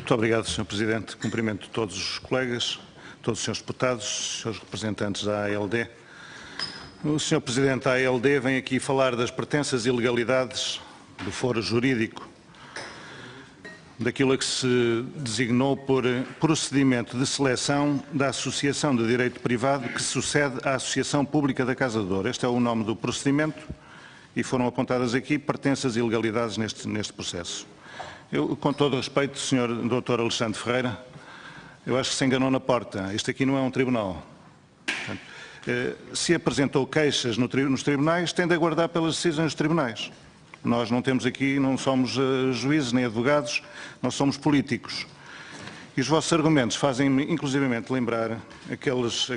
Muito obrigado, Sr. Presidente. Cumprimento todos os colegas, todos os Srs. Deputados, Srs. Representantes da ALD. O Sr. Presidente da ALD vem aqui falar das pretensas ilegalidades do foro jurídico, daquilo a que se designou por procedimento de seleção da Associação de Direito Privado que sucede à Associação Pública da Casa de Douro. Este é o nome do procedimento e foram apontadas aqui pretensas ilegalidades neste processo. Eu, com todo o respeito, Sr. Dr. Alexandre Ferreira, eu acho que se enganou na porta. Isto aqui não é um tribunal. Portanto, se apresentou queixas nos tribunais, tem de aguardar pelas decisões dos tribunais. Nós não temos aqui, não somos juízes nem advogados, nós somos políticos. E os vossos argumentos fazem-me, inclusivamente, lembrar aqueles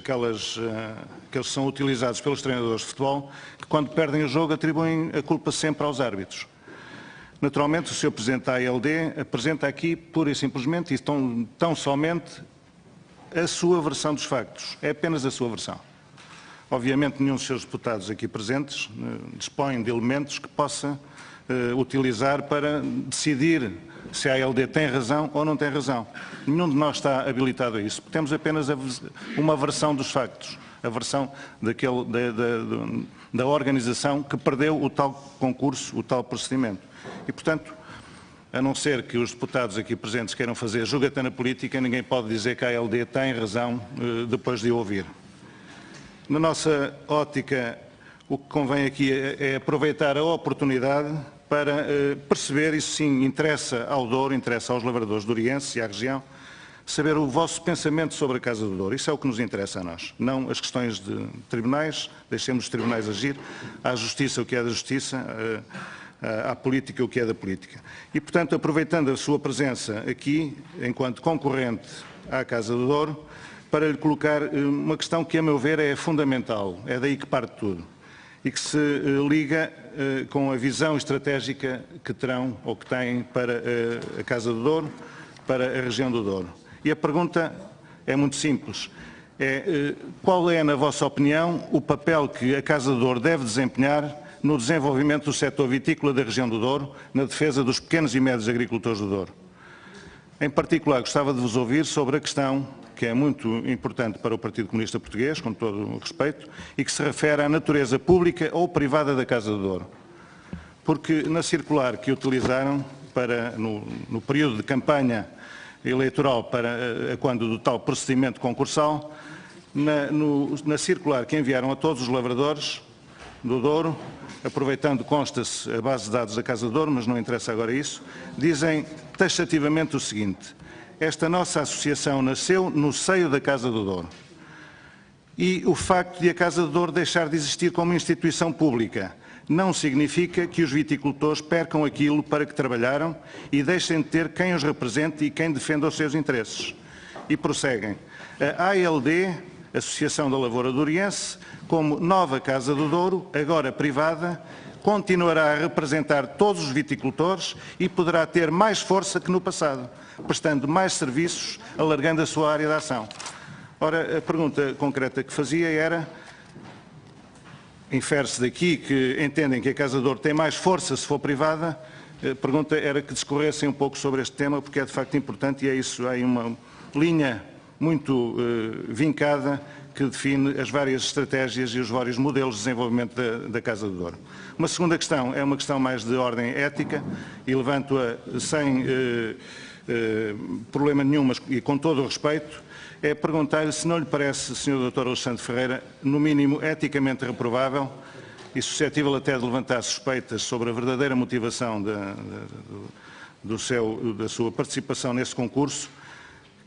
que são utilizados pelos treinadores de futebol, que quando perdem o jogo atribuem a culpa sempre aos árbitros. Naturalmente, o Sr. Presidente da ALD apresenta aqui, pura e simplesmente, e tão somente, a sua versão dos factos. É apenas a sua versão. Obviamente, nenhum dos seus deputados aqui presentes dispõe de elementos que possa utilizar para decidir se a ALD tem razão ou não tem razão. Nenhum de nós está habilitado a isso. Temos apenas uma versão dos factos, a versão da organização que perdeu o tal concurso, o tal procedimento. E, portanto, a não ser que os deputados aqui presentes queiram fazer jogatana política, ninguém pode dizer que a ALD tem razão depois de ouvir. Na nossa ótica, o que convém aqui é aproveitar a oportunidade para perceber, isso sim interessa ao Douro, interessa aos lavradores dourienses e à região, saber o vosso pensamento sobre a Casa do Douro. Isso é o que nos interessa a nós, não as questões de tribunais, deixemos os tribunais agir, à justiça o que é da justiça, à política o que é da política. E, portanto, aproveitando a sua presença aqui, enquanto concorrente à Casa do Douro, para lhe colocar uma questão que, a meu ver, é fundamental, é daí que parte tudo, e que se liga com a visão estratégica que terão ou que têm para a Casa do Douro, para a região do Douro. E a pergunta é muito simples. Qual é, na vossa opinião, o papel que a Casa do Douro deve desempenhar no desenvolvimento do setor vitícola da região do Douro, na defesa dos pequenos e médios agricultores do Douro? Em particular, gostava de vos ouvir sobre a questão que é muito importante para o Partido Comunista Português, com todo o respeito, e que se refere à natureza pública ou privada da Casa do Douro. Porque na circular que utilizaram no período de campanha eleitoral para quando do tal procedimento concursal, na circular que enviaram a todos os lavradores do Douro, aproveitando, consta-se a base de dados da Casa do Douro, mas não interessa agora isso, dizem taxativamente o seguinte: esta nossa associação nasceu no seio da Casa do Douro. E o facto de a Casa do Douro deixar de existir como instituição pública não significa que os viticultores percam aquilo para que trabalharam e deixem de ter quem os represente e quem defenda os seus interesses. E prosseguem. A ALD, Associação da Lavoura Douriense, como nova Casa do Douro, agora privada, continuará a representar todos os viticultores e poderá ter mais força que no passado, prestando mais serviços, alargando a sua área de ação. Ora, a pergunta concreta que fazia era, infere-se daqui que entendem que a Casa do Douro tem mais força se for privada, a pergunta era que discorressem um pouco sobre este tema, porque é de facto importante e é isso, há aí uma linha muito vincada que define as várias estratégias e os vários modelos de desenvolvimento da Casa do Douro. Uma segunda questão é uma questão mais de ordem ética e levanto-a sem problema nenhum, mas e com todo o respeito, é perguntar-lhe se não lhe parece, Sr. Dr. Alexandre Ferreira, no mínimo eticamente reprovável e suscetível até de levantar suspeitas sobre a verdadeira motivação da sua participação nesse concurso,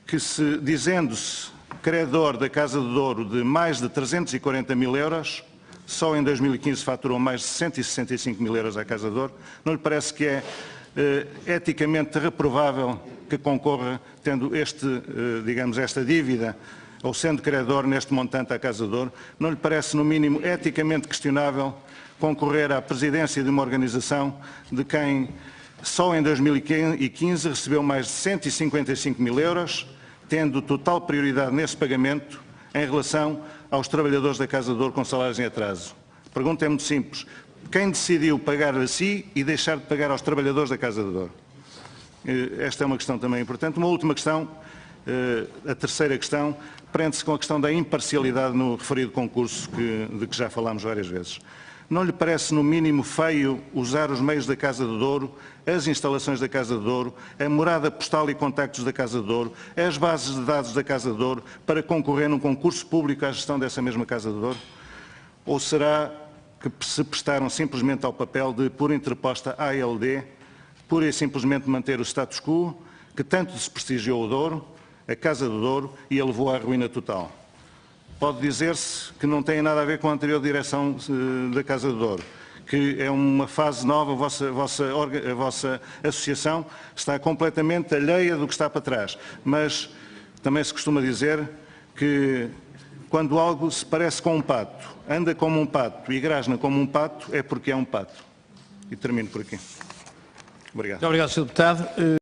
que se, dizendo-se credor da Casa do Douro de mais de 340 mil euros, só em 2015 faturou mais de 165 mil euros à Casa do Douro, não lhe parece que é eticamente reprovável que concorra, tendo digamos, esta dívida, ou sendo credor neste montante à Casa do Douro, não lhe parece, no mínimo, eticamente questionável concorrer à presidência de uma organização de quem só em 2015 recebeu mais de 155 mil euros, tendo total prioridade nesse pagamento em relação aos trabalhadores da Casa do Douro com salários em atraso? A pergunta é muito simples. Quem decidiu pagar a si e deixar de pagar aos trabalhadores da Casa do Douro? Esta é uma questão também importante. Uma última questão, a terceira questão, prende-se com a questão da imparcialidade no referido concurso de que já falámos várias vezes. Não lhe parece, no mínimo, feio usar os meios da Casa do Douro, as instalações da Casa do Douro, a morada postal e contactos da Casa do Douro, as bases de dados da Casa do Douro, para concorrer num concurso público à gestão dessa mesma Casa do Douro? Ou será que se prestaram simplesmente ao papel de, por interposta ALD, pura e simplesmente manter o status quo, que tanto desprestigiou o Douro, a Casa do Douro, e a levou à ruína total? Pode dizer-se que não tem nada a ver com a anterior direção da Casa do Douro, que é uma fase nova, a vossa associação está completamente alheia do que está para trás, mas também se costuma dizer que quando algo se parece com um pato, anda como um pato e grasna como um pato, é porque é um pato. E termino por aqui. Obrigado. Muito obrigado, Sr. Deputado.